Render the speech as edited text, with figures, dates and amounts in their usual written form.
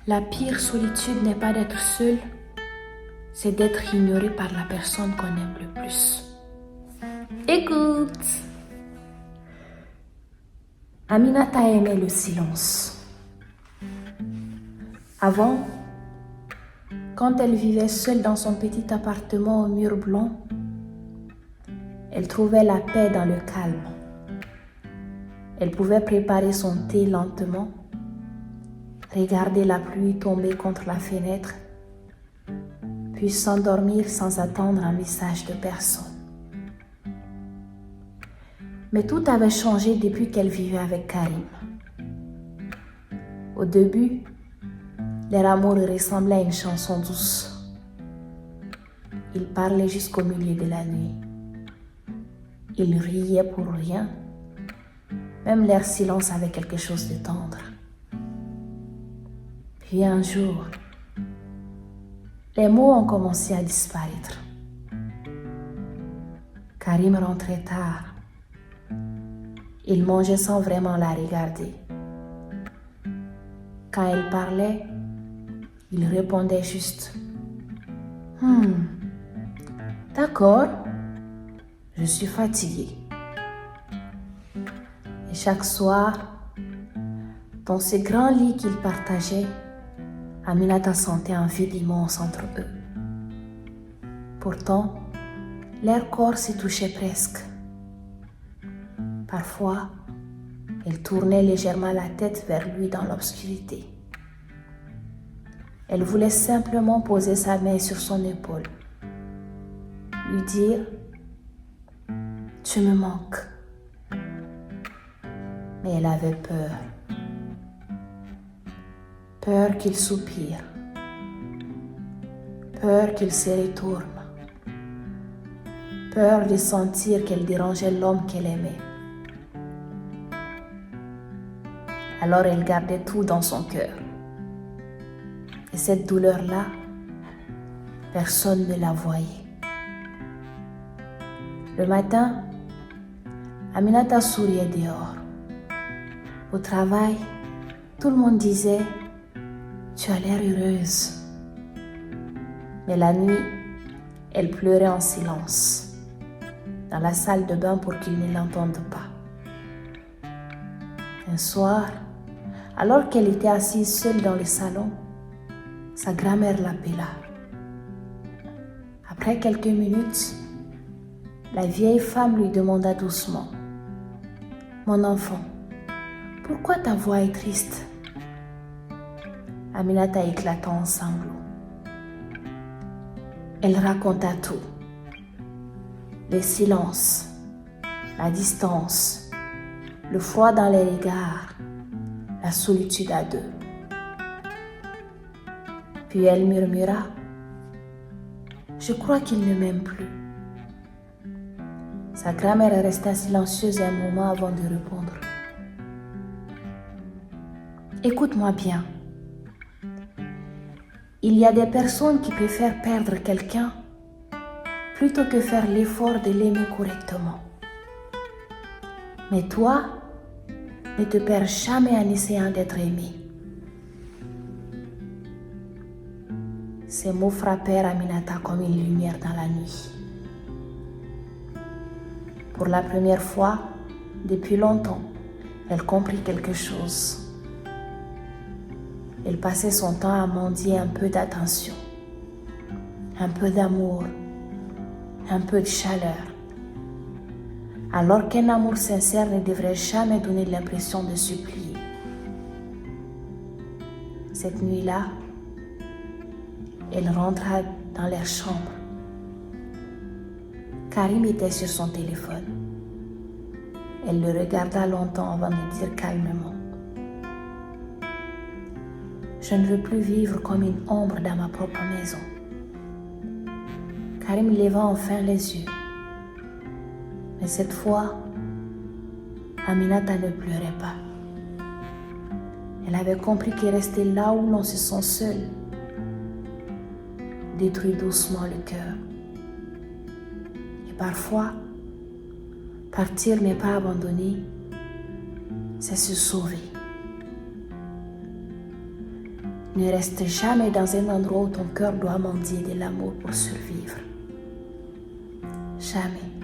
La pire solitude n'est pas d'être seul, c'est d'être ignoré par la personne qu'on aime le plus. Écoute! Aminata aimait le silence. Avant, quand elle vivait seule dans son petit appartement aux murs blancs, elle trouvait la paix dans le calme. Elle pouvait préparer son thé lentement, regarder la pluie tomber contre la fenêtre, puis s'endormir sans attendre un message de personne. Mais tout avait changé depuis qu'elle vivait avec Karim. Au début, leur amour ressemblait à une chanson douce. Ils parlaient jusqu'au milieu de la nuit. Ils riaient pour rien. Même leur silence avait quelque chose de tendre. Puis un jour, les mots ont commencé à disparaître. Karim rentrait tard. Il mangeait sans vraiment la regarder. Quand elle parlait, il répondait juste « D'accord, je suis fatigué. » Et chaque soir, dans ce grand lit qu'ils partageaient, Aminata sentait un vide immense entre eux. Pourtant, leurs corps se touchaient presque. Parfois, elle tournait légèrement la tête vers lui dans l'obscurité. Elle voulait simplement poser sa main sur son épaule, lui dire « Tu me manques ». Mais elle avait peur. Peur qu'il soupire. Peur qu'il se retourne. Peur de sentir qu'elle dérangeait l'homme qu'elle aimait. Alors elle gardait tout dans son cœur. Et cette douleur-là, personne ne la voyait. Le matin, Aminata souriait dehors. Au travail, tout le monde disait « Tu as l'air heureuse ». Mais la nuit, elle pleurait en silence, dans la salle de bain pour qu'ils ne l'entendent pas. Un soir, alors qu'elle était assise seule dans le salon, sa grand-mère l'appela. Après quelques minutes, la vieille femme lui demanda doucement « Mon enfant, pourquoi ta voix est triste ?» Aminata éclata en sanglots. Elle raconta tout. Les silences, la distance, le froid dans les regards, la solitude à deux. Puis elle murmura « Je crois qu'il ne m'aime plus ». Sa grand-mère resta silencieuse un moment avant de répondre. « Écoute-moi bien. Il y a des personnes qui préfèrent perdre quelqu'un plutôt que faire l'effort de l'aimer correctement. Mais toi, ne te perds jamais en essayant d'être aimé. » Ces mots frappèrent Aminata comme une lumière dans la nuit. Pour la première fois, depuis longtemps, elle comprit quelque chose. Elle passait son temps à mendier un peu d'attention, un peu d'amour, un peu de chaleur. Alors qu'un amour sincère ne devrait jamais donner l'impression de supplier. Cette nuit-là, elle rentra dans leur chambre. Karim était sur son téléphone. Elle le regarda longtemps avant de dire calmement « Je ne veux plus vivre comme une ombre dans ma propre maison. » Karim leva enfin les yeux. Mais cette fois, Aminata ne pleurait pas. Elle avait compris que rester là où l'on se sent seul détruit doucement le cœur. Et parfois, partir n'est pas abandonner, c'est se sauver. Ne reste jamais dans un endroit où ton cœur doit mendier de l'amour pour survivre. Jamais.